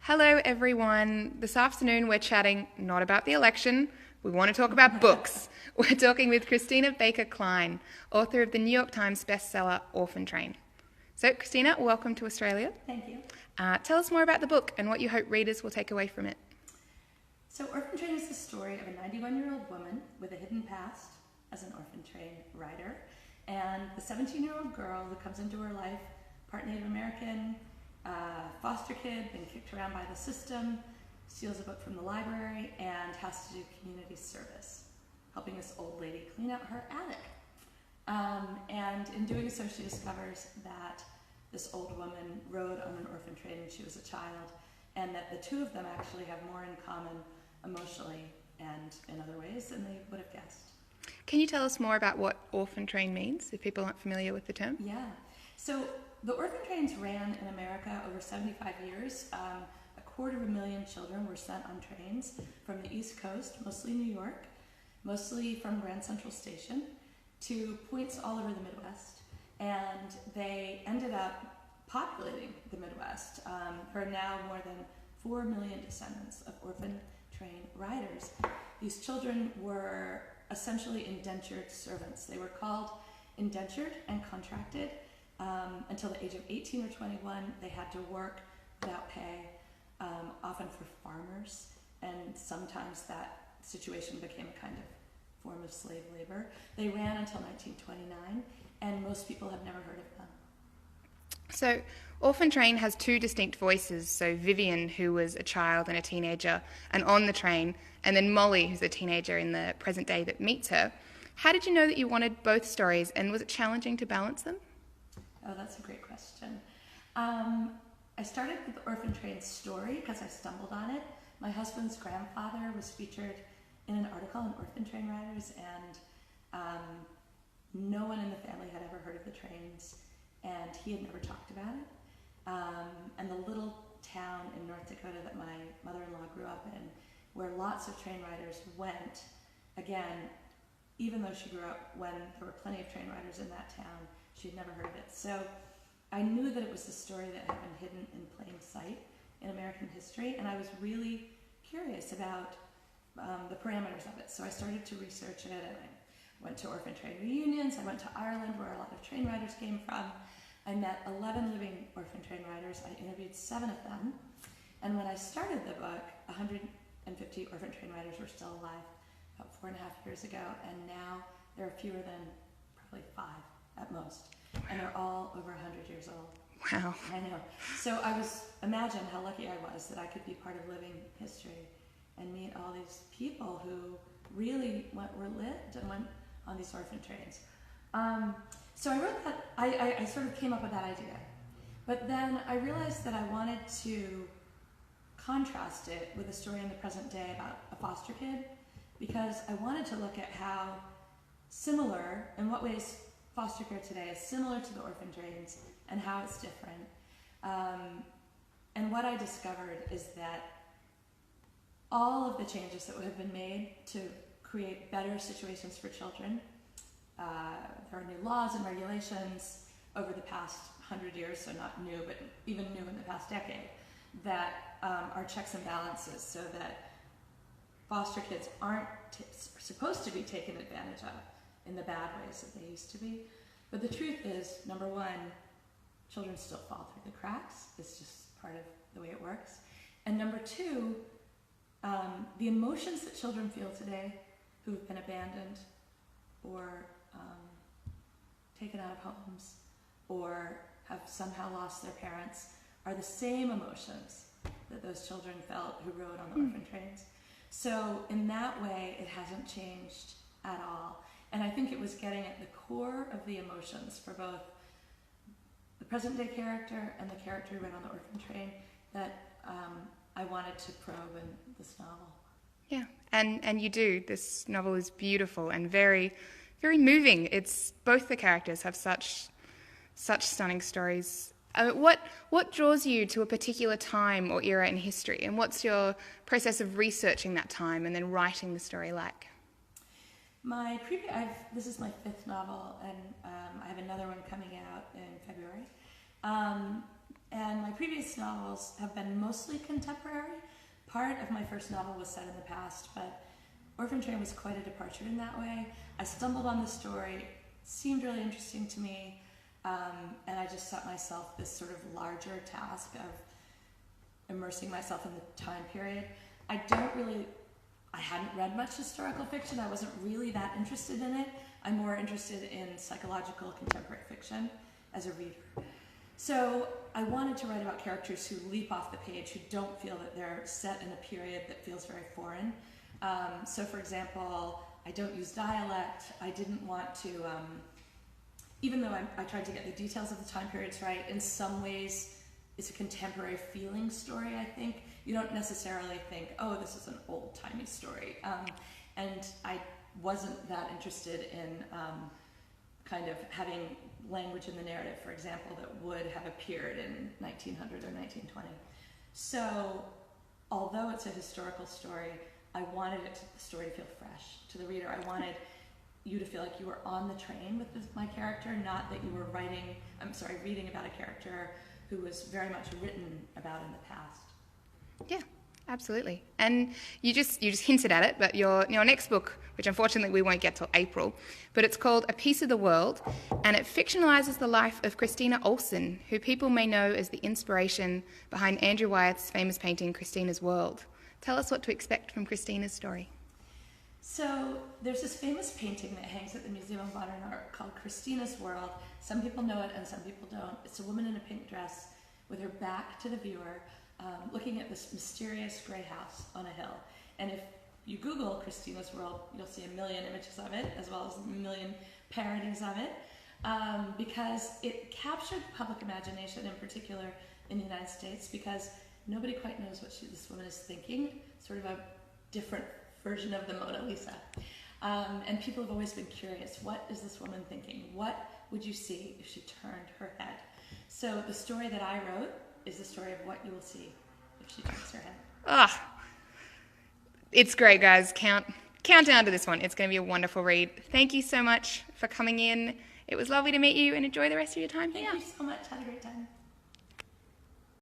Hello, everyone. This afternoon, we're chatting not about the election. We want to talk about books. We're talking with Christina Baker Kline, author of the New York Times bestseller, Orphan Train. So, Christina, welcome to Australia. Thank you. Tell us more about the book and what you hope readers will take away from it. So, Orphan Train is the story of a 91-year-old woman with a hidden past as an Orphan Train writer, and the 17-year-old girl who comes into her life, part Native American, foster kid, been kicked around by the system, steals a book from the library, and has to do community service, helping this old lady clean out her attic. And in doing so, she discovers that this old woman rode on an orphan train when she was a child, and that the two of them actually have more in common emotionally and in other ways than they would have guessed. Can you tell us more about what Orphan Train means, if people aren't familiar with the term? Yeah. So the orphan trains ran in America over 75 years. 250,000 children were sent on trains from the East Coast, mostly New York, mostly from Grand Central Station, to points all over the Midwest. And they ended up populating the Midwest. There are now more than 4 million descendants of orphan train riders. These children were essentially indentured servants. They were called indentured and contracted. Until the age of 18 or 21, they had to work without pay, often for farmers, and sometimes that situation became a kind of form of slave labor. They ran until 1929, and most people have never heard of them. So, Orphan Train has two distinct voices. So, Vivian, who was a child and a teenager and on the train, and then Molly, who's a teenager in the present day that meets her. How did you know that you wanted both stories, and was it challenging to balance them? Oh, that's a great question. I started with the Orphan Train story because I stumbled on it. My husband's grandfather was featured in an article on Orphan Train riders, and no one in the family had ever heard of the trains, and he had never talked about it. And the little town in North Dakota that my mother-in-law grew up in, where lots of train riders went, again, even though she grew up when there were plenty of train riders in that town, she'd never heard of it. So I knew that it was a story that had been hidden in plain sight in American history, and I was really curious about the parameters of it. So I started to research it, and I went to Orphan Train reunions. I went to Ireland, where a lot of train riders came from. I met 11 living orphan train riders. I interviewed 7 of them. And when I started the book, 150 orphan train riders were still alive about 4.5 years ago, and now there are fewer than probably 5 at most. And they're all over 100 years old. Wow. I know. So imagine how lucky I was that I could be part of living history and meet all these people who really were lived and went on these orphan trains. So I wrote that, I sort of came up with that idea. But then I realized that I wanted to contrast it with a story in the present day about a foster kid, because I wanted to look at how similar, in what ways foster care today is similar to the orphan trains and how it's different. And what I discovered is that all of the changes that have been made to create better situations for children, there are new laws and regulations over the past 100 years, so not new, but even new in the past decade, that are checks and balances so that foster kids aren't supposed to be taken advantage of in the bad ways that they used to be. But the truth is, number one, children still fall through the cracks. It's just part of the way it works. And number two, the emotions that children feel today who have been abandoned or taken out of homes or have somehow lost their parents are the same emotions that those children felt who rode on the orphan trains. So in that way, it hasn't changed at all. And I think it was getting at the core of the emotions for both the present day character and the character who rode on the orphan train that I wanted to probe in this novel. Yeah, and you do. This novel is beautiful and very, very moving. It's both the characters have such stunning stories. What draws you to a particular time or era in history, and what's your process of researching that time and then writing the story like? This is my 5th novel, and I have another one coming out in February. And my previous novels have been mostly contemporary. Part of my first novel was set in the past, but Orphan Train was quite a departure in that way. I stumbled on the story, it seemed really interesting to me, and I just set myself this sort of larger task of immersing myself in the time period. I hadn't read much historical fiction. I wasn't really that interested in it. I'm more interested in psychological contemporary fiction as a reader. So I wanted to write about characters who leap off the page, who don't feel that they're set in a period that feels very foreign. So for example, I don't use dialect. I didn't want to, even though I tried to get the details of the time periods right, in some ways it's a contemporary feeling story, I think. You don't necessarily think, oh, this is an old-timey story. And I wasn't that interested in kind of having language in the narrative, for example, that would have appeared in 1900 or 1920. So, although it's a historical story, I wanted the story to feel fresh to the reader. I wanted you to feel like you were on the train with my character, not that you were reading about a character who was very much written about in the past. Yeah, absolutely. And you just hinted at it, but your next book, which unfortunately we won't get till April, but it's called A Piece of the World, and it fictionalizes the life of Christina Olsen, who people may know as the inspiration behind Andrew Wyeth's famous painting, Christina's World. Tell us what to expect from Christina's story. So there's this famous painting that hangs at the Museum of Modern Art called Christina's World. Some people know it and some people don't. It's a woman in a pink dress with her back to the viewer, looking at this mysterious gray house on a hill. And if you Google Christina's World, you'll see a million images of it, as well as a million parodies of it, because it captured the public imagination, in particular in the United States, because nobody quite knows what this woman is thinking, sort of a different version of the Mona Lisa. And people have always been curious, what is this woman thinking? What would you see if she turned her head? So the story that I wrote is the story of what you will see if she turns her head. Ah, it's great, guys. Count down to this one. It's going to be a wonderful read. Thank you so much for coming in. It was lovely to meet you, and enjoy the rest of your time here. Thank you so much. Had a great time.